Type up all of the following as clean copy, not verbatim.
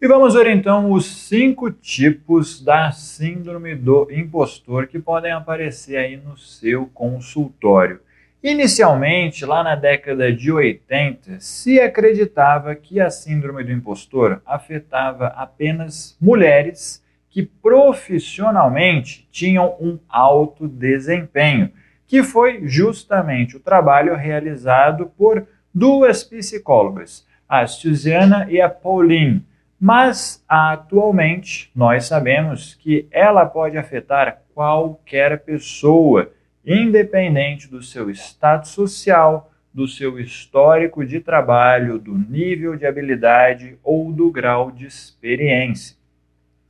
E vamos ver então os 5 tipos da síndrome do impostor que podem aparecer aí no seu consultório. Inicialmente, lá na década de 80, se acreditava que a síndrome do impostor afetava apenas mulheres que profissionalmente tinham um alto desempenho, que foi justamente o trabalho realizado por 2 psicólogas, a Susanna e a Pauline. Mas, atualmente, nós sabemos que ela pode afetar qualquer pessoa, independente do seu status social, do seu histórico de trabalho, do nível de habilidade ou do grau de experiência.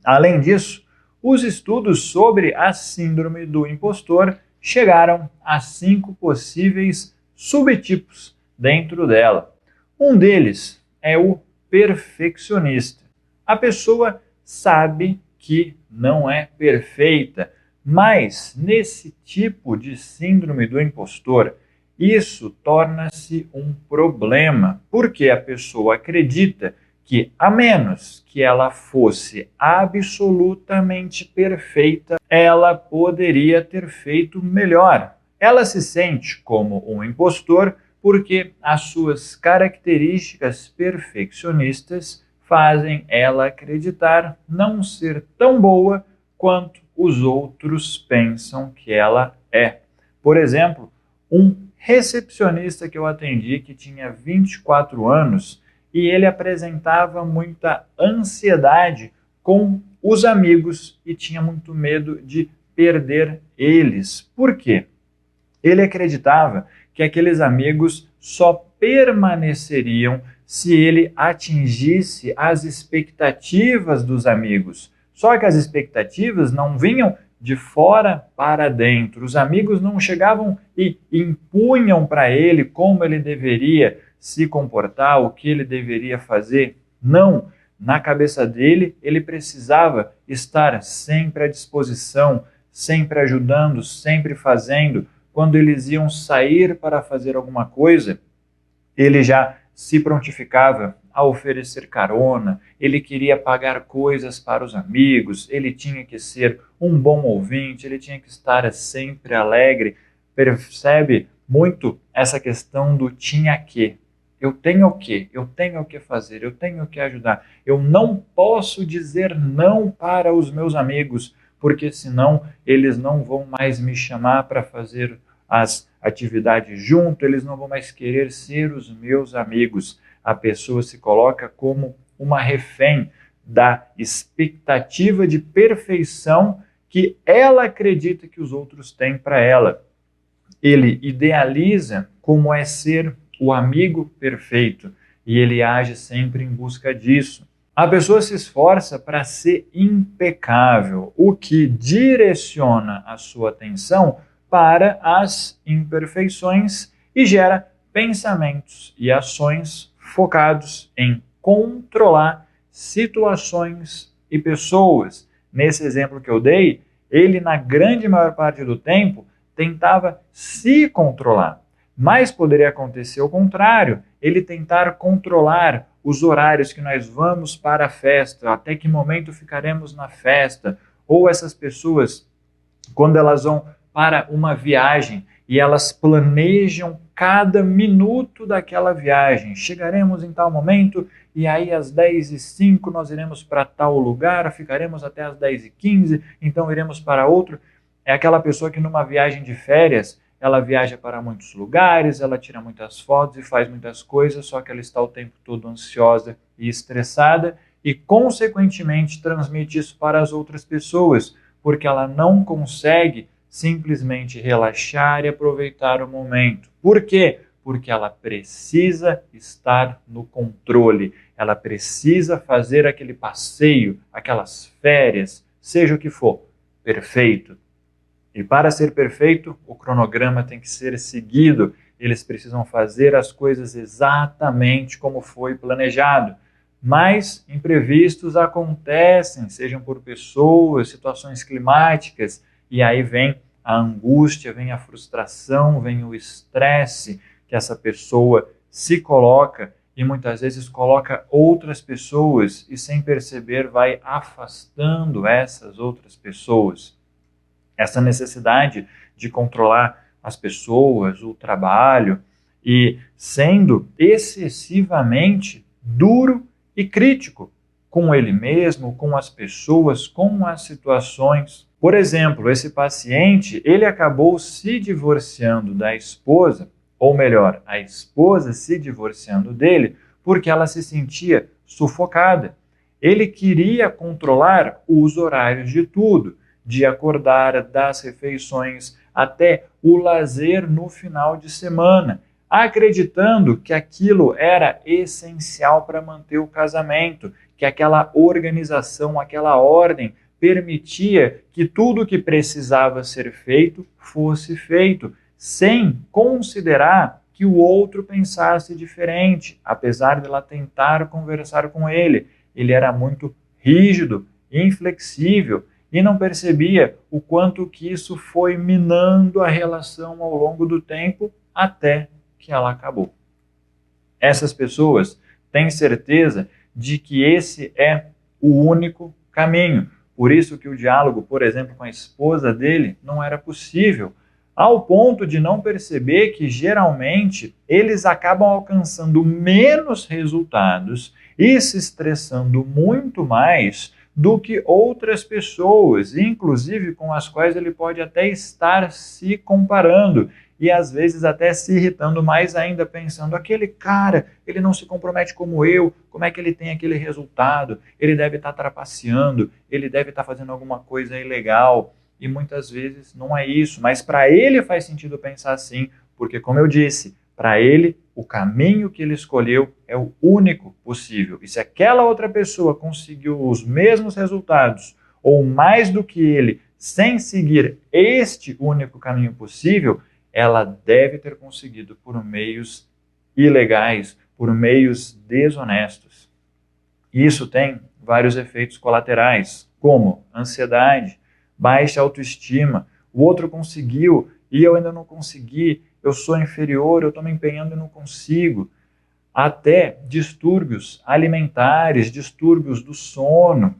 Além disso, os estudos sobre a síndrome do impostor chegaram a 5 possíveis subtipos dentro dela. Um deles é o perfeccionista. A pessoa sabe que não é perfeita, mas nesse tipo de síndrome do impostor, isso torna-se um problema, porque a pessoa acredita que, a menos que ela fosse absolutamente perfeita, ela poderia ter feito melhor. Ela se sente como um impostor porque as suas características perfeccionistas fazem ela acreditar não ser tão boa quanto os outros pensam que ela é. Por exemplo, um recepcionista que eu atendi que tinha 24 anos e ele apresentava muita ansiedade com os amigos e tinha muito medo de perder eles. Por quê? Ele acreditava que aqueles amigos só permaneceriam se ele atingisse as expectativas dos amigos. Só que as expectativas não vinham de fora para dentro. Os amigos não chegavam e impunham para ele como ele deveria se comportar, o que ele deveria fazer. Não. Na cabeça dele, ele precisava estar sempre à disposição, sempre ajudando, sempre fazendo. Quando eles iam sair para fazer alguma coisa, ele já se prontificava a oferecer carona, ele queria pagar coisas para os amigos, ele tinha que ser um bom ouvinte, ele tinha que estar sempre alegre. Percebe muito essa questão do tinha que. Eu tenho o quê? Eu tenho o que fazer, eu tenho o que ajudar. Eu não posso dizer não para os meus amigos, porque senão eles não vão mais me chamar para fazer as atividades junto, eles não vão mais querer ser os meus amigos. A pessoa se coloca como uma refém da expectativa de perfeição que ela acredita que os outros têm para ela. Ele idealiza como é ser o amigo perfeito e ele age sempre em busca disso. A pessoa se esforça para ser impecável, o que direciona a sua atenção para as imperfeições e gera pensamentos e ações focados em controlar situações e pessoas. Nesse exemplo que eu dei, ele, na grande maior parte do tempo, tentava se controlar. Mas poderia acontecer o contrário, ele tentar controlar os horários que nós vamos para a festa, até que momento ficaremos na festa, ou essas pessoas, quando elas vão para uma viagem e elas planejam cada minuto daquela viagem. Chegaremos em tal momento e aí às 10h05 nós iremos para tal lugar, ficaremos até às 10h15, então iremos para outro. É aquela pessoa que numa viagem de férias, ela viaja para muitos lugares, ela tira muitas fotos e faz muitas coisas, só que ela está o tempo todo ansiosa e estressada e, consequentemente, transmite isso para as outras pessoas, porque ela não consegue simplesmente relaxar e aproveitar o momento. Por quê? Porque ela precisa estar no controle, ela precisa fazer aquele passeio, aquelas férias, seja o que for, perfeito. E para ser perfeito, o cronograma tem que ser seguido, eles precisam fazer as coisas exatamente como foi planejado. Mas imprevistos acontecem, sejam por pessoas, situações climáticas, e aí vem a angústia, vem a frustração, vem o estresse que essa pessoa se coloca e muitas vezes coloca outras pessoas e, sem perceber, vai afastando essas outras pessoas. Essa necessidade de controlar as pessoas, o trabalho, e sendo excessivamente duro e crítico com ele mesmo, com as pessoas, com as situações. Por exemplo, esse paciente, ele acabou se divorciando da esposa, ou melhor, a esposa se divorciando dele, porque ela se sentia sufocada. Ele queria controlar os horários de tudo, de acordar, das refeições, até o lazer no final de semana, acreditando que aquilo era essencial para manter o casamento, que aquela organização, aquela ordem permitia que tudo o que precisava ser feito fosse feito, sem considerar que o outro pensasse diferente, apesar de ela tentar conversar com ele. Ele era muito rígido, inflexível, e não percebia o quanto que isso foi minando a relação ao longo do tempo até que ela acabou. Essas pessoas têm certeza de que esse é o único caminho. Por isso que o diálogo, por exemplo, com a esposa dele não era possível, ao ponto de não perceber que geralmente eles acabam alcançando menos resultados e se estressando muito mais do que outras pessoas, inclusive com as quais ele pode até estar se comparando e às vezes até se irritando mais ainda, pensando, aquele cara, ele não se compromete como eu, como é que ele tem aquele resultado? Ele deve estar trapaceando, ele deve estar fazendo alguma coisa ilegal, e muitas vezes não é isso, mas para ele faz sentido pensar assim, porque como eu disse, para ele o caminho que ele escolheu é o único possível, e se aquela outra pessoa conseguiu os mesmos resultados, ou mais do que ele, sem seguir este único caminho possível, ela deve ter conseguido por meios ilegais, por meios desonestos. Isso tem vários efeitos colaterais, como ansiedade, baixa autoestima, o outro conseguiu e eu ainda não consegui, eu sou inferior, eu estou me empenhando e não consigo. Até distúrbios alimentares, distúrbios do sono,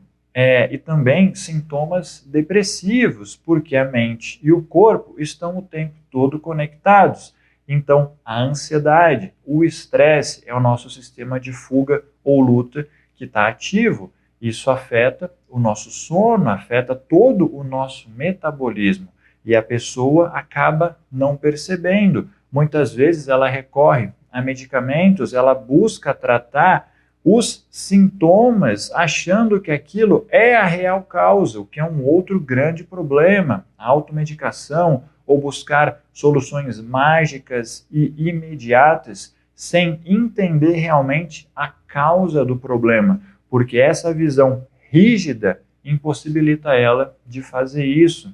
e também sintomas depressivos, porque a mente e o corpo estão o tempo todo conectados. Então, a ansiedade, o estresse é o nosso sistema de fuga ou luta que está ativo. Isso afeta o nosso sono, afeta todo o nosso metabolismo. E a pessoa acaba não percebendo. Muitas vezes ela recorre a medicamentos, ela busca tratar os sintomas, achando que aquilo é a real causa, o que é um outro grande problema. A automedicação ou buscar soluções mágicas e imediatas sem entender realmente a causa do problema, porque essa visão rígida impossibilita ela de fazer isso.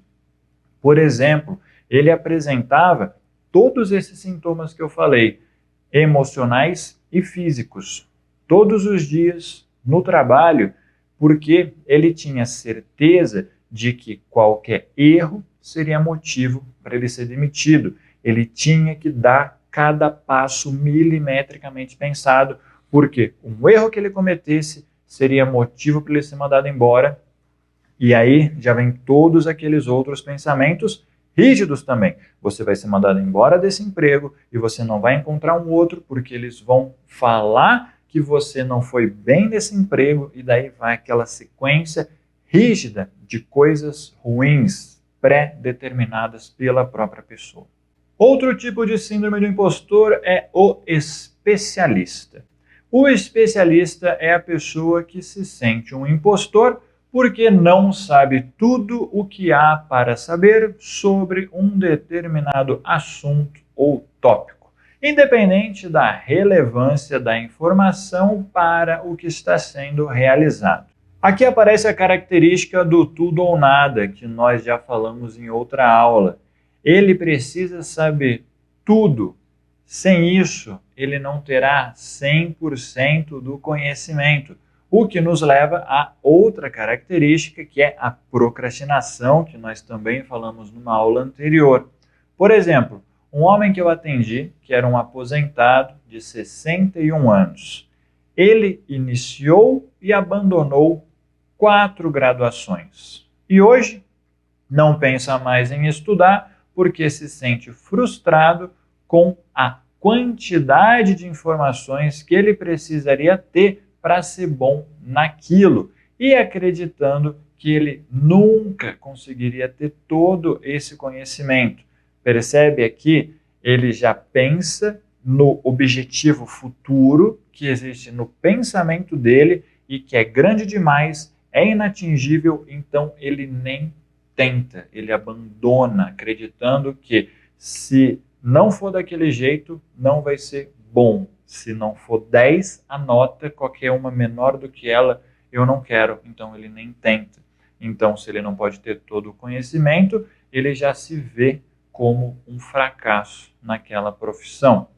Por exemplo, ele apresentava todos esses sintomas que eu falei, emocionais e físicos, todos os dias no trabalho, porque ele tinha certeza de que qualquer erro seria motivo para ele ser demitido. Ele tinha que dar cada passo milimetricamente pensado, porque um erro que ele cometesse seria motivo para ele ser mandado embora. E aí já vem todos aqueles outros pensamentos rígidos também. Você vai ser mandado embora desse emprego e você não vai encontrar um outro, porque eles vão falar que você não foi bem nesse emprego, e daí vai aquela sequência rígida de coisas ruins pré-determinadas pela própria pessoa. Outro tipo de síndrome do impostor é o especialista. O especialista é a pessoa que se sente um impostor porque não sabe tudo o que há para saber sobre um determinado assunto ou tópico, independente da relevância da informação para o que está sendo realizado. Aqui aparece a característica do tudo ou nada, que nós já falamos em outra aula. Ele precisa saber tudo. Sem isso, ele não terá 100% do conhecimento, o que nos leva a outra característica, que é a procrastinação, que nós também falamos numa aula anterior. Por exemplo, um homem que eu atendi, que era um aposentado de 61 anos. Ele iniciou e abandonou 4 graduações. E hoje não pensa mais em estudar porque se sente frustrado com a quantidade de informações que ele precisaria ter para ser bom naquilo e acreditando que ele nunca conseguiria ter todo esse conhecimento. Percebe aqui? Ele já pensa no objetivo futuro que existe no pensamento dele e que é grande demais, é inatingível, então ele nem tenta, ele abandona, acreditando que se não for daquele jeito, não vai ser bom. Se não for 10, a nota, qualquer uma menor do que ela, eu não quero, então ele nem tenta. Então, se ele não pode ter todo o conhecimento, ele já se vê como um fracasso naquela profissão.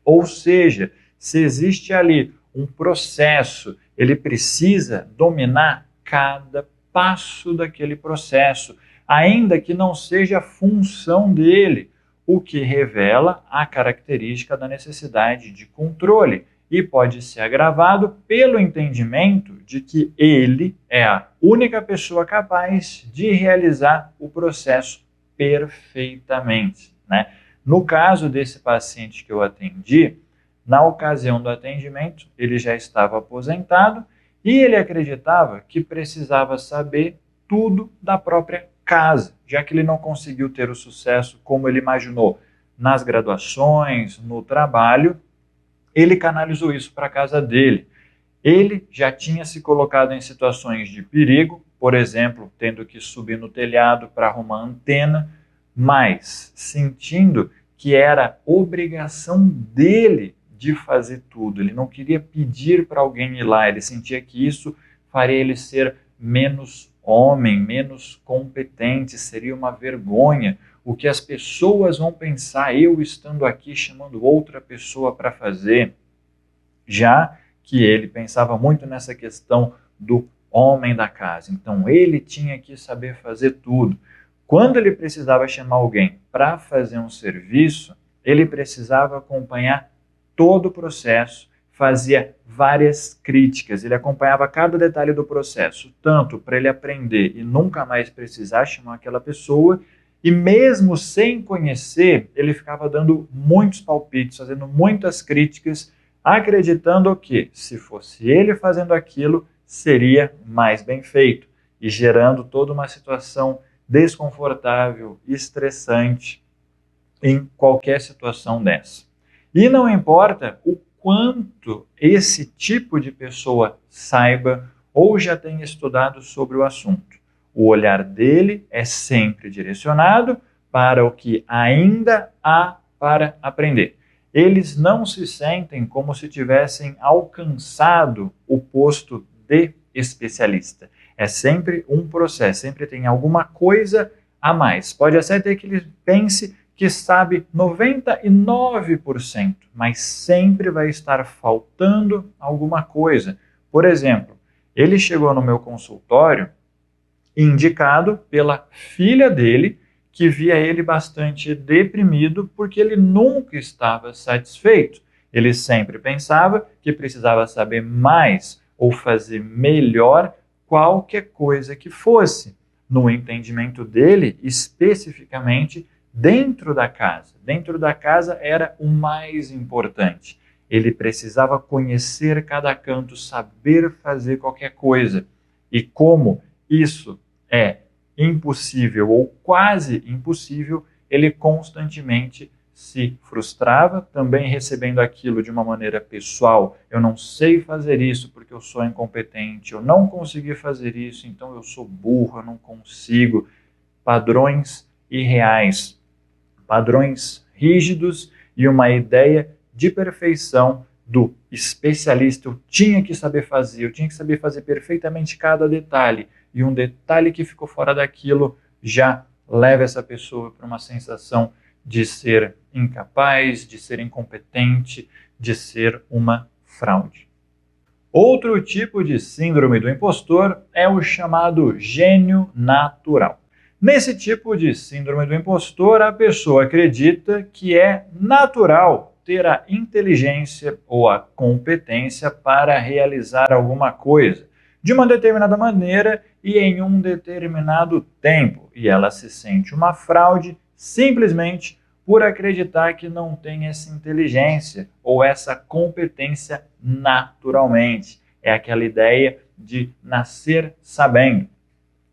Ou seja, se existe ali um processo, ele precisa dominar cada passo daquele processo, ainda que não seja a função dele, o que revela a característica da necessidade de controle e pode ser agravado pelo entendimento de que ele é a única pessoa capaz de realizar o processo perfeitamente, né? No caso desse paciente que eu atendi, na ocasião do atendimento, ele já estava aposentado e ele acreditava que precisava saber tudo da própria casa, já que ele não conseguiu ter o sucesso como ele imaginou nas graduações, no trabalho, ele canalizou isso para a casa dele. Ele já tinha se colocado em situações de perigo, por exemplo, tendo que subir no telhado para arrumar antena, mas sentindo que era obrigação dele de fazer tudo. Ele não queria pedir para alguém ir lá, ele sentia que isso faria ele ser menos homem, menos competente, seria uma vergonha. O que as pessoas vão pensar, eu estando aqui chamando outra pessoa para fazer, já que ele pensava muito nessa questão do homem da casa. Então ele tinha que saber fazer tudo. Quando ele precisava chamar alguém para fazer um serviço, ele precisava acompanhar todo o processo, fazia várias críticas, ele acompanhava cada detalhe do processo, tanto para ele aprender e nunca mais precisar chamar aquela pessoa, e mesmo sem conhecer, ele ficava dando muitos palpites, fazendo muitas críticas, acreditando que, se fosse ele fazendo aquilo, seria mais bem feito, e gerando toda uma situação desconfortável, estressante em qualquer situação dessa. E não importa o quanto esse tipo de pessoa saiba ou já tenha estudado sobre o assunto. O olhar dele é sempre direcionado para o que ainda há para aprender. Eles não se sentem como se tivessem alcançado o posto de especialista. É sempre um processo, sempre tem alguma coisa a mais. Pode até ter que ele pense que sabe 99%, mas sempre vai estar faltando alguma coisa. Por exemplo, ele chegou no meu consultório indicado pela filha dele, que via ele bastante deprimido porque ele nunca estava satisfeito. Ele sempre pensava que precisava saber mais ou fazer melhor qualquer coisa que fosse. No entendimento dele, especificamente, dentro da casa. Dentro da casa era o mais importante. Ele precisava conhecer cada canto, saber fazer qualquer coisa. E como isso é impossível ou quase impossível, ele constantemente se frustrava, também recebendo aquilo de uma maneira pessoal. Eu não sei fazer isso porque eu sou incompetente, eu não consegui fazer isso, então eu sou burro, eu não consigo. Padrões irreais, padrões rígidos e uma ideia de perfeição do especialista. Eu tinha que saber fazer, eu tinha que saber fazer perfeitamente cada detalhe. E um detalhe que ficou fora daquilo já leva essa pessoa para uma sensação de ser incapaz, de ser incompetente, de ser uma fraude. Outro tipo de síndrome do impostor é o chamado gênio natural. Nesse tipo de síndrome do impostor, a pessoa acredita que é natural ter a inteligência ou a competência para realizar alguma coisa de uma determinada maneira e em um determinado tempo, e ela se sente uma fraude simplesmente por acreditar que não tem essa inteligência ou essa competência naturalmente. É aquela ideia de nascer sabendo.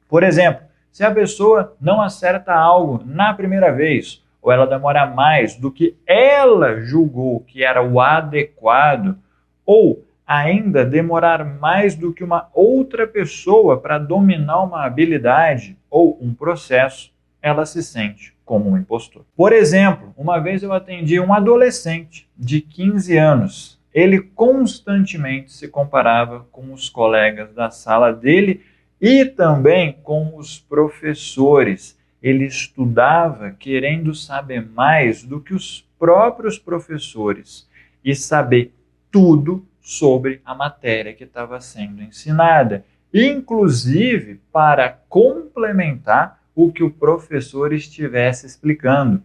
Por exemplo, se a pessoa não acerta algo na primeira vez, ou ela demora mais do que ela julgou que era o adequado, ou ainda demorar mais do que uma outra pessoa para dominar uma habilidade ou um processo, ela se sente como um impostor. Por exemplo, uma vez eu atendi um adolescente de 15 anos. Ele constantemente se comparava com os colegas da sala dele e também com os professores. Ele estudava querendo saber mais do que os próprios professores e saber tudo sobre a matéria que estava sendo ensinada, inclusive para complementar o que o professor estivesse explicando.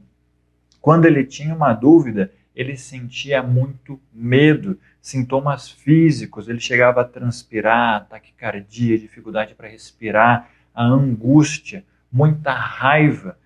Quando ele tinha uma dúvida, ele sentia muito medo, sintomas físicos, ele chegava a transpirar, taquicardia, dificuldade para respirar, a angústia, muita raiva,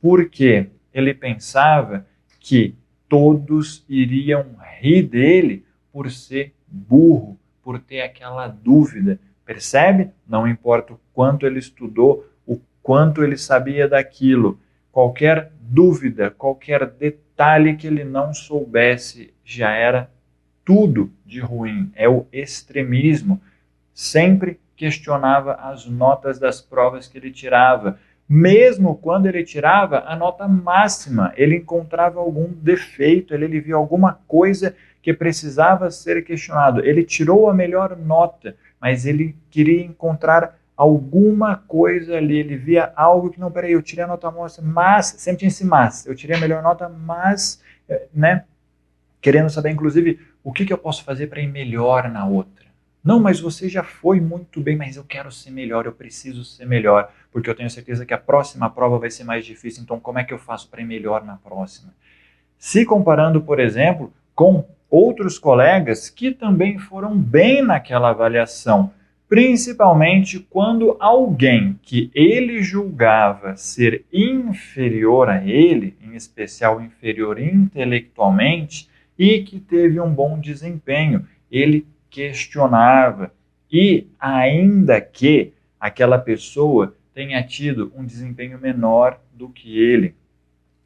porque ele pensava que todos iriam rir dele por ser burro, por ter aquela dúvida. Percebe? Não importa o quanto ele estudou, o quanto ele sabia daquilo, qualquer dúvida, qualquer detalhe que ele não soubesse já era tudo de ruim. É o extremismo. Sempre questionava as notas das provas que ele tirava. Mesmo quando ele tirava a nota máxima, ele encontrava algum defeito, ele via alguma coisa que precisava ser questionado. Ele tirou a melhor nota, mas ele queria encontrar alguma coisa ali, ele via algo que não, peraí, eu tirei a nota máxima, mas, sempre tinha esse mas, eu tirei a melhor nota, mas, né, querendo saber, inclusive, o que eu posso fazer para ir melhor na outra. Não, mas você já foi muito bem, mas eu quero ser melhor, eu preciso ser melhor, porque eu tenho certeza que a próxima prova vai ser mais difícil, então como é que eu faço para ir melhor na próxima? Se comparando, por exemplo, com outros colegas que também foram bem naquela avaliação, principalmente quando alguém que ele julgava ser inferior a ele, em especial inferior intelectualmente, e que teve um bom desempenho, ele questionava. E ainda que aquela pessoa tenha tido um desempenho menor do que ele,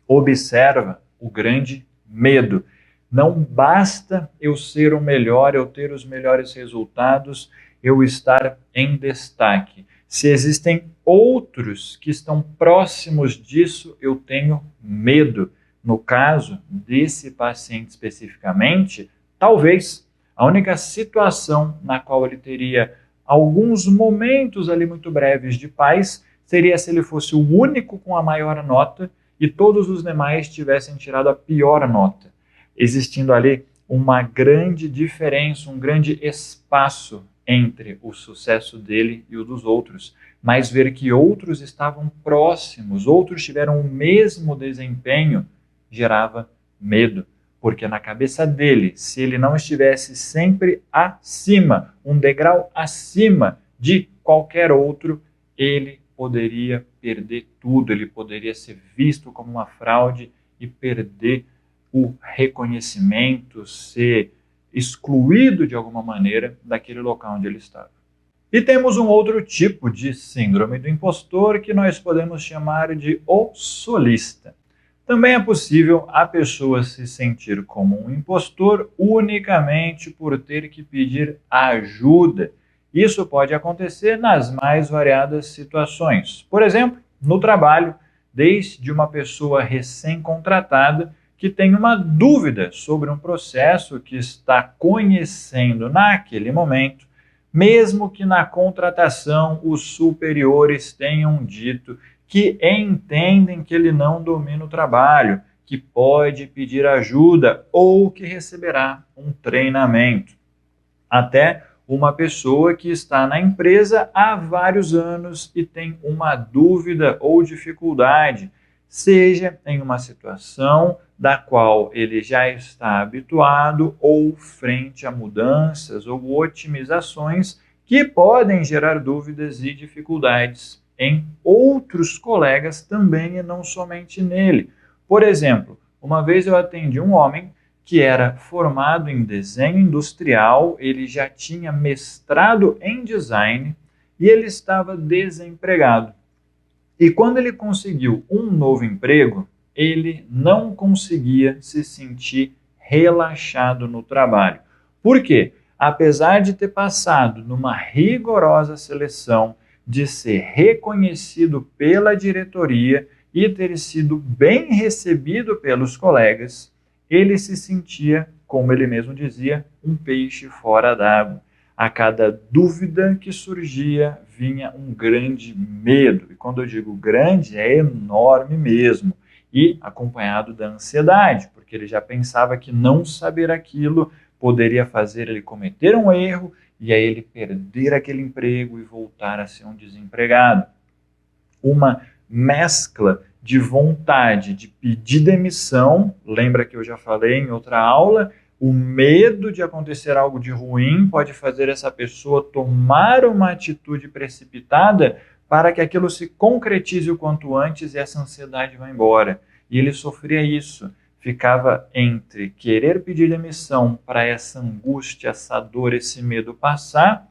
observa o grande medo. Não basta eu ser o melhor, eu ter os melhores resultados, eu estar em destaque. Se existem outros que estão próximos disso, eu tenho medo. No caso desse paciente especificamente, talvez a única situação na qual ele teria alguns momentos ali muito breves de paz seria se ele fosse o único com a maior nota e todos os demais tivessem tirado a pior nota, existindo ali uma grande diferença, um grande espaço entre o sucesso dele e o dos outros, mas ver que outros estavam próximos, outros tiveram o mesmo desempenho, gerava medo, porque na cabeça dele, se ele não estivesse sempre acima, um degrau acima de qualquer outro, ele poderia perder tudo, ele poderia ser visto como uma fraude e perder o reconhecimento, ser excluído de alguma maneira daquele local onde ele estava. E temos um outro tipo de síndrome do impostor que nós podemos chamar de o solista. Também é possível a pessoa se sentir como um impostor unicamente por ter que pedir ajuda. Isso pode acontecer nas mais variadas situações. Por exemplo, no trabalho, desde uma pessoa recém-contratada que tem uma dúvida sobre um processo que está conhecendo naquele momento, mesmo que na contratação os superiores tenham dito que entendem que ele não domina o trabalho, que pode pedir ajuda ou que receberá um treinamento. Até uma pessoa que está na empresa há vários anos e tem uma dúvida ou dificuldade, seja em uma situação da qual ele já está habituado ou frente a mudanças ou otimizações que podem gerar dúvidas e dificuldades em outros colegas também e não somente nele. Por exemplo, uma vez eu atendi um homem que era formado em desenho industrial, ele já tinha mestrado em design e ele estava desempregado. E quando ele conseguiu um novo emprego, ele não conseguia se sentir relaxado no trabalho. Por quê? Apesar de ter passado numa rigorosa seleção, de ser reconhecido pela diretoria e ter sido bem recebido pelos colegas, ele se sentia, como ele mesmo dizia, um peixe fora d'água. A cada dúvida que surgia, vinha um grande medo. E quando eu digo grande, é enorme mesmo. E acompanhado da ansiedade, porque ele já pensava que não saber aquilo poderia fazer ele cometer um erro e aí ele perder aquele emprego e voltar a ser um desempregado. Uma mescla de vontade de pedir demissão, lembra que eu já falei em outra aula, o medo de acontecer algo de ruim pode fazer essa pessoa tomar uma atitude precipitada para que aquilo se concretize o quanto antes e essa ansiedade vá embora. E ele sofria isso, ficava entre querer pedir demissão para essa angústia, essa dor, esse medo passar,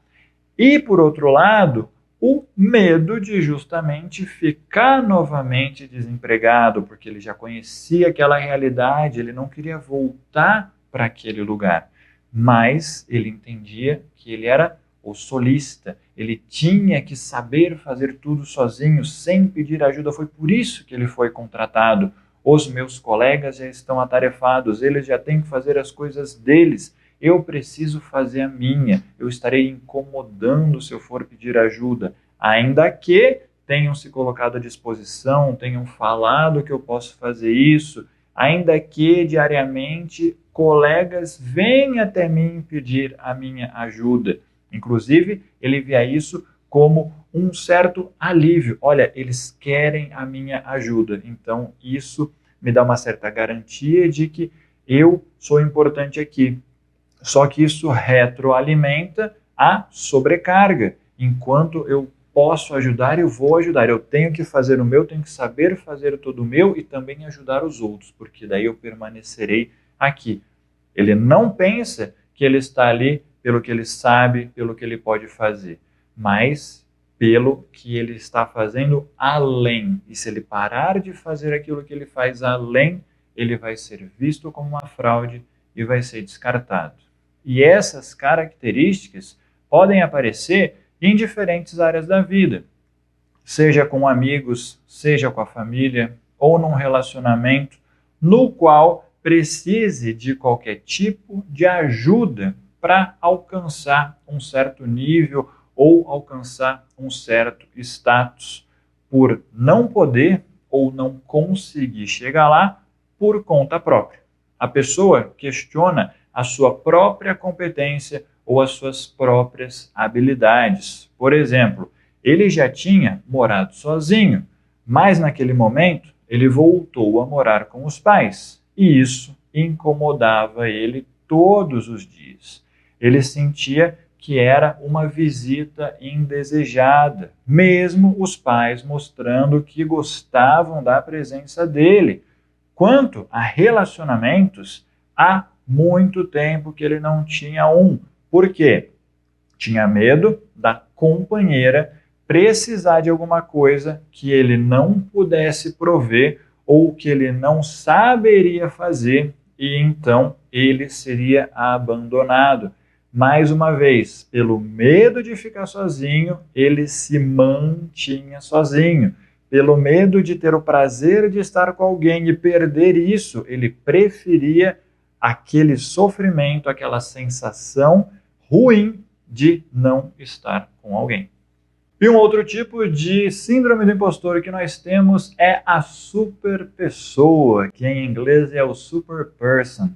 e por outro lado, o medo de justamente ficar novamente desempregado, porque ele já conhecia aquela realidade, ele não queria voltar para aquele lugar. Mas ele entendia que ele era o solista, ele tinha que saber fazer tudo sozinho, sem pedir ajuda. Foi por isso que ele foi contratado. Os meus colegas já estão atarefados, eles já têm que fazer as coisas deles. Eu preciso fazer a minha, eu estarei incomodando se eu for pedir ajuda, ainda que tenham se colocado à disposição, tenham falado que eu posso fazer isso, ainda que diariamente colegas venham até mim pedir a minha ajuda. Inclusive, ele via isso como um certo alívio. Olha, eles querem a minha ajuda, então isso me dá uma certa garantia de que eu sou importante aqui. Só que isso retroalimenta a sobrecarga. Enquanto eu posso ajudar, eu vou ajudar. Eu tenho que fazer o meu, tenho que saber fazer todo o meu e também ajudar os outros, porque daí eu permanecerei aqui. Ele não pensa que ele está ali pelo que ele sabe, pelo que ele pode fazer, mas pelo que ele está fazendo além. E se ele parar de fazer aquilo que ele faz além, ele vai ser visto como uma fraude e vai ser descartado. E essas características podem aparecer em diferentes áreas da vida, seja com amigos, seja com a família, ou num relacionamento no qual precise de qualquer tipo de ajuda para alcançar um certo nível ou alcançar um certo status, por não poder ou não conseguir chegar lá por conta própria. A pessoa questiona a sua própria competência ou as suas próprias habilidades. Por exemplo, ele já tinha morado sozinho, mas naquele momento ele voltou a morar com os pais e isso incomodava ele todos os dias. Ele sentia que era uma visita indesejada, mesmo os pais mostrando que gostavam da presença dele. Quanto a relacionamentos, há muito tempo que ele não tinha um. Por quê? Tinha medo da companheira precisar de alguma coisa que ele não pudesse prover ou que ele não saberia fazer e então ele seria abandonado. Mais uma vez, pelo medo de ficar sozinho, ele se mantinha sozinho. Pelo medo de ter o prazer de estar com alguém e perder isso, ele preferia aquele sofrimento, aquela sensação ruim de não estar com alguém. E um outro tipo de síndrome do impostor que nós temos é a superpessoa, que em inglês é o superperson.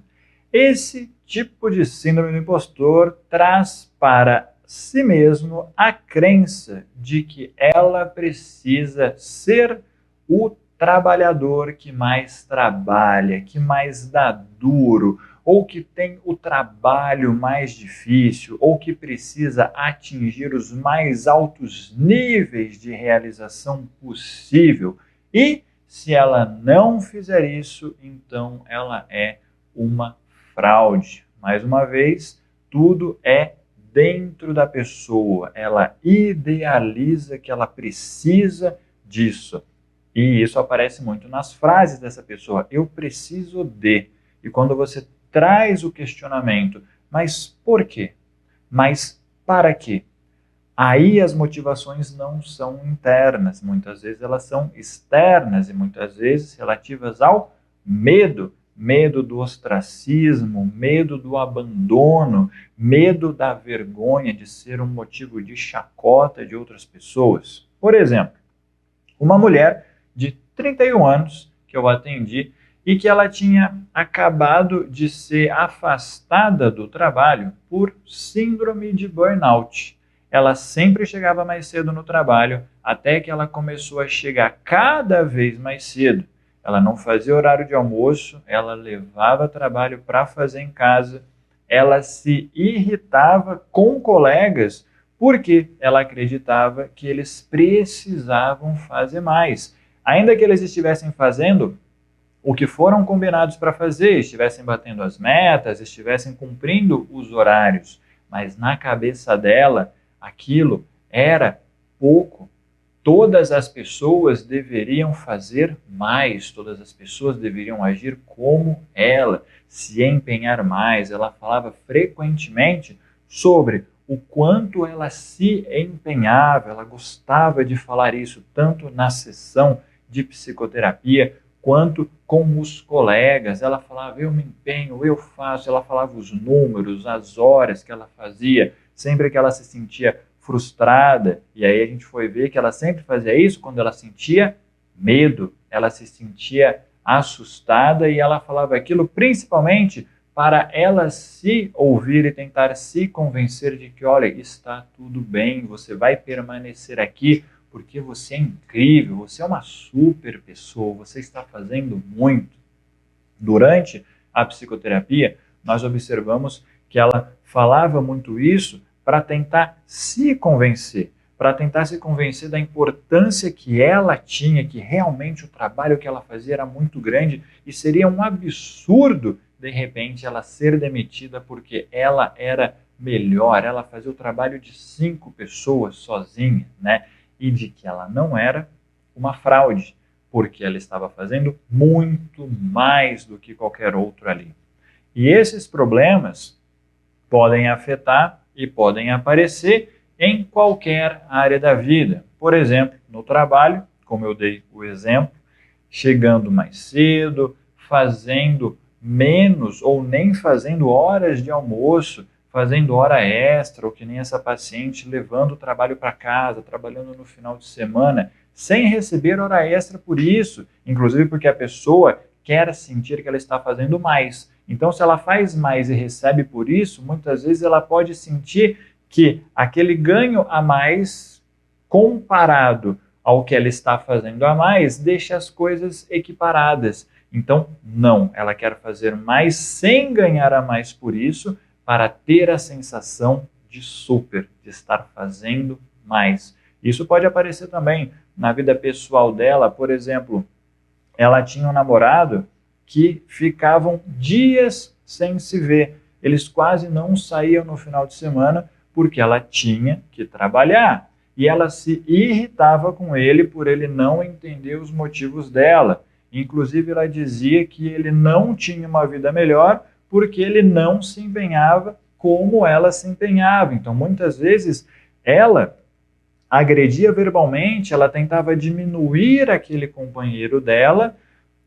Esse tipo de síndrome do impostor traz para si mesmo a crença de que ela precisa ser o trabalhador que mais trabalha, que mais dá duro, ou que tem o trabalho mais difícil, ou que precisa atingir os mais altos níveis de realização possível. E se ela não fizer isso, então ela é uma fraude. Mais uma vez, tudo é dentro da pessoa. Ela idealiza que ela precisa disso. E isso aparece muito nas frases dessa pessoa. Eu preciso de. E quando você traz o questionamento, mas por quê? Mas para quê? Aí as motivações não são internas, muitas vezes elas são externas e muitas vezes relativas ao medo. Medo do ostracismo, medo do abandono, medo da vergonha de ser um motivo de chacota de outras pessoas. Por exemplo, uma mulher de 31 anos que eu atendi e que ela tinha acabado de ser afastada do trabalho por síndrome de burnout. Ela sempre chegava mais cedo no trabalho, até que ela começou a chegar cada vez mais cedo. Ela não fazia horário de almoço, ela levava trabalho para fazer em casa, ela se irritava com colegas porque ela acreditava que eles precisavam fazer mais. Ainda que eles estivessem fazendo o que foram combinados para fazer, estivessem batendo as metas, estivessem cumprindo os horários, mas na cabeça dela aquilo era pouco. Todas as pessoas deveriam fazer mais, todas as pessoas deveriam agir como ela, se empenhar mais. Ela falava frequentemente sobre o quanto ela se empenhava, ela gostava de falar isso tanto na sessão de psicoterapia quanto com os colegas. Ela falava, eu me empenho, eu faço. Ela falava os números, as horas que ela fazia, sempre que ela se sentia frustrada. E aí a gente foi ver que ela sempre fazia isso quando ela sentia medo, ela se sentia assustada e ela falava aquilo principalmente para ela se ouvir e tentar se convencer de que, olha, está tudo bem, você vai permanecer aqui porque você é incrível, você é uma super pessoa, você está fazendo muito. Durante a psicoterapia, nós observamos que ela falava muito isso para tentar se convencer, da importância que ela tinha, que realmente o trabalho que ela fazia era muito grande e seria um absurdo, de repente, ela ser demitida porque ela era melhor, ela fazia o trabalho de 5 pessoas sozinha, né? E de que ela não era uma fraude, porque ela estava fazendo muito mais do que qualquer outro ali. E esses problemas podem afetar e podem aparecer em qualquer área da vida. Por exemplo, no trabalho, como eu dei o exemplo, chegando mais cedo, fazendo menos ou nem fazendo horas de almoço, fazendo hora extra, ou que nem essa paciente levando o trabalho para casa, trabalhando no final de semana, sem receber hora extra por isso, inclusive porque a pessoa quer sentir que ela está fazendo mais. Então, se ela faz mais e recebe por isso, muitas vezes ela pode sentir que aquele ganho a mais, comparado ao que ela está fazendo a mais, deixa as coisas equiparadas. Então, não, ela quer fazer mais sem ganhar a mais por isso, para ter a sensação de super, de estar fazendo mais. Isso pode aparecer também na vida pessoal dela. Por exemplo, ela tinha um namorado que ficavam dias sem se ver. Eles quase não saíam no final de semana porque ela tinha que trabalhar. E ela se irritava com ele por ele não entender os motivos dela. Inclusive, ela dizia que ele não tinha uma vida melhor porque ele não se empenhava como ela se empenhava. Então, muitas vezes, ela agredia verbalmente, ela tentava diminuir aquele companheiro dela,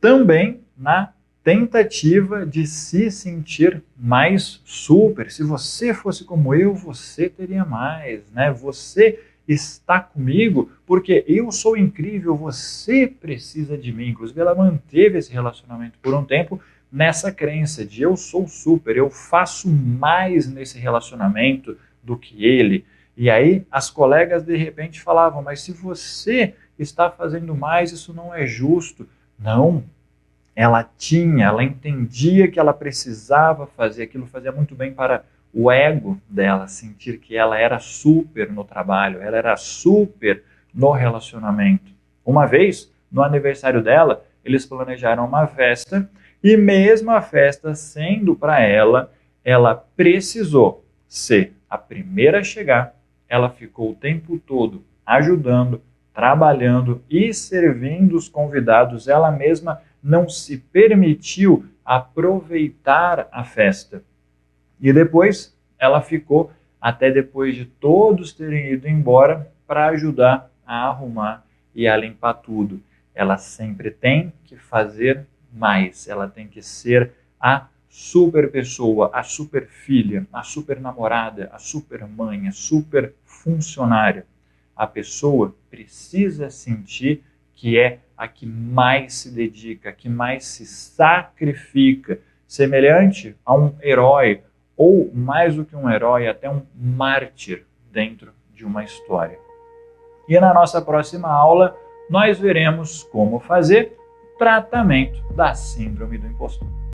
também na tentativa de se sentir mais super. Se você fosse como eu, você teria mais, né? Você está comigo porque eu sou incrível, você precisa de mim. Inclusive, ela manteve esse relacionamento por um tempo nessa crença de eu sou super, eu faço mais nesse relacionamento do que ele. E aí as colegas de repente falavam, mas se você está fazendo mais, isso não é justo. Não, ela entendia que ela precisava fazer aquilo, fazia muito bem para o ego dela, sentir que ela era super no trabalho, ela era super no relacionamento. Uma vez, no aniversário dela, eles planejaram uma festa e mesmo a festa sendo para ela, ela precisou ser a primeira a chegar. Ela ficou o tempo todo ajudando, trabalhando e servindo os convidados. Ela mesma não se permitiu aproveitar a festa. E depois ela ficou até depois de todos terem ido embora para ajudar a arrumar e a limpar tudo. Ela sempre tem que fazer mais, ela tem que ser a super pessoa, a super filha, a super namorada, a super mãe, a super funcionária. A pessoa precisa sentir que é a que mais se dedica, a que mais se sacrifica, semelhante a um herói, ou mais do que um herói, até um mártir dentro de uma história. E na nossa próxima aula, nós veremos como fazer tratamento da síndrome do impostor.